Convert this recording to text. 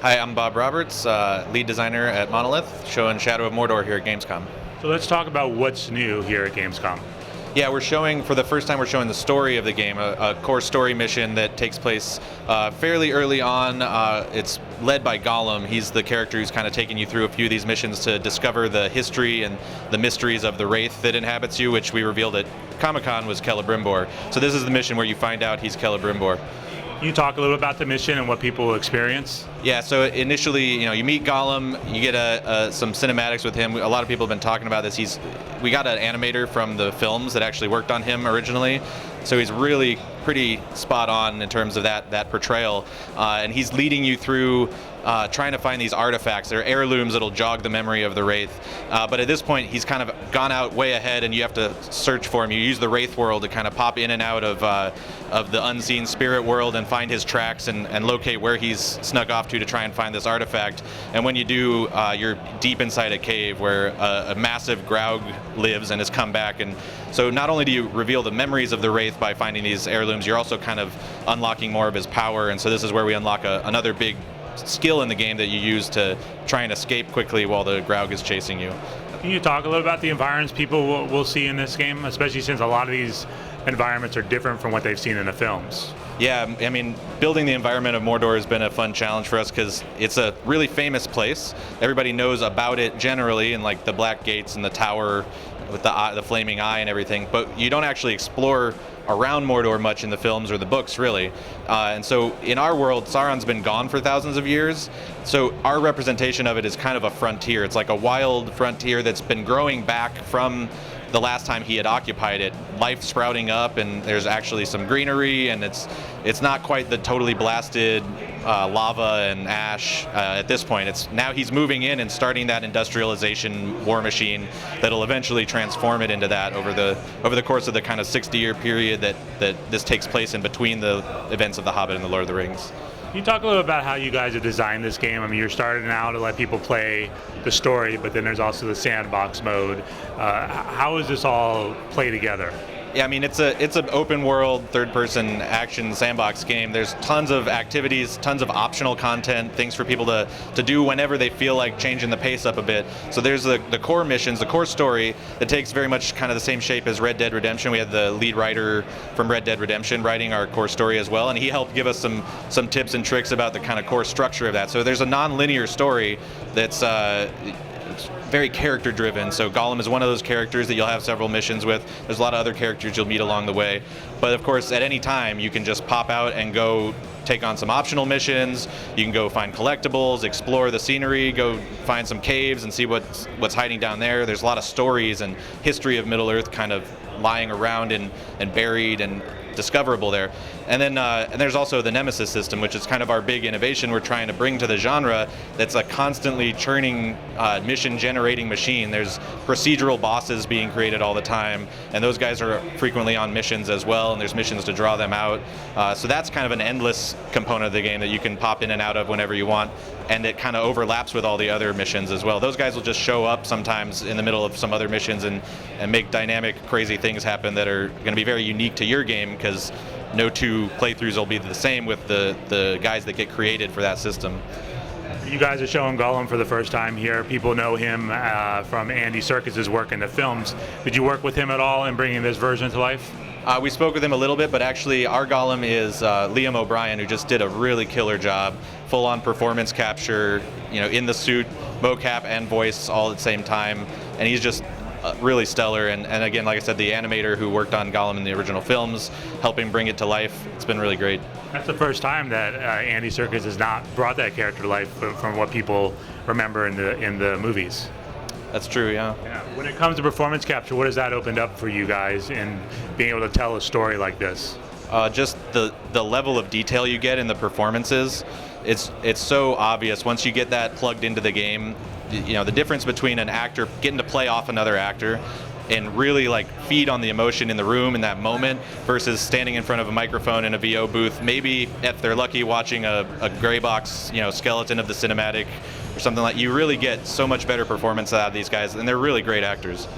Hi, I'm Bob Roberts, lead designer at Monolith, showing Shadow of Mordor here at Gamescom. So let's talk about what's new here at Gamescom. Yeah, we're showing, for the first time, we're showing the story of the game, a core story mission that takes place fairly early on. It's led by Gollum. He's the character who's kind of taking you through a few of these missions to discover the history and the mysteries of the wraith that inhabits you, which we revealed at Comic-Con was Celebrimbor. So this is the mission where you find out he's Celebrimbor. Can you talk a little about the mission and what people will experience? Yeah, so initially, you meet Gollum, you get some cinematics with him. A lot of people have been talking about this. We got an animator from the films that actually worked on him originally, so he's really pretty spot on in terms of that portrayal. And he's leading you through trying to find these artifacts. They're heirlooms that'll jog the memory of the wraith. But at this point, he's kind of gone out way ahead, and you have to search for him. You use the wraith world to kind of pop in and out of the unseen spirit world and find his tracks and locate where he's snuck off to try and find this artifact. And when you do, you're deep inside a cave where a massive Graug lives and has come back. And so not only do you reveal the memories of the wraith by finding these heirlooms, you're also kind of unlocking more of his power. And so this is where we unlock another big skill in the game that you use to try and escape quickly while the Graug is chasing you. Can you talk a little about the environments people will see in this game, especially since a lot of these environments are different from what they've seen in the films? Yeah, I mean, building the environment of Mordor has been a fun challenge for us because it's a really famous place. Everybody knows about it generally, and like the Black Gates and the tower with the flaming eye and everything, but you don't actually explore around Mordor much in the films or the books, really. And so in our world, Sauron's been gone for thousands of years, so our representation of it is kind of a frontier. It's like a wild frontier that's been growing back from the last time he had occupied it. Life sprouting up, and there's actually some greenery, and it's not quite the totally blasted lava and ash at this point. It's now he's moving in and starting that industrialization war machine that'll eventually transform it into that over the course of the kind of 60-year period that this takes place in between the events of The Hobbit and The Lord of the Rings. Can you talk a little about how you guys have designed this game? I mean, you're starting now to let people play the story, but then there's also the sandbox mode. How does this all play together? Yeah, I mean, it's an open world, third-person action sandbox game. There's tons of activities, tons of optional content, things for people to do whenever they feel like changing the pace up a bit. So there's the core missions, the core story that takes very much kind of the same shape as Red Dead Redemption. We had the lead writer from Red Dead Redemption writing our core story as well, and he helped give us some tips and tricks about the kind of core structure of that. So there's a non-linear story that's very character driven. So Gollum is one of those characters that you'll have several missions with. There's a lot of other characters you'll meet along the way. But of course, at any time, you can just pop out and go take on some optional missions. You can go find collectibles, explore the scenery, go find some caves and see what's hiding down there. There's a lot of stories and history of Middle-earth kind of lying around and buried and discoverable there. And then and there's also the Nemesis system, which is kind of our big innovation we're trying to bring to the genre. That's a constantly churning, mission-generating machine. There's procedural bosses being created all the time, and those guys are frequently on missions as well, and there's missions to draw them out. So that's kind of an endless component of the game that you can pop in and out of whenever you want, and it kind of overlaps with all the other missions as well. Those guys will just show up sometimes in the middle of some other missions and make dynamic, crazy things happen that are going to be very unique to your game, because no two playthroughs will be the same with the guys that get created for that system. You guys are showing Gollum for the first time here. People know him from Andy Serkis's work in the films. Did you work with him at all in bringing this version to life? We spoke with him a little bit, but actually our Gollum is Liam O'Brien, who just did a really killer job. Full-on performance capture, in the suit, mocap and voice all at the same time, and he's just really stellar. And again, like I said, the animator who worked on Gollum in the original films, helping bring it to life. It's been really great. That's the first time that Andy Serkis has not brought that character to life from what people remember in the movies. That's true, yeah. When it comes to performance capture, what has that opened up for you guys in being able to tell a story like this? Just the level of detail you get in the performances. It's so obvious once you get that plugged into the game. The difference between an actor getting to play off another actor and really feed on the emotion in the room in that moment versus standing in front of a microphone in a VO booth, maybe if they're lucky watching a gray box skeleton of the cinematic or something like. You really get so much better performance out of these guys, and they're really great actors.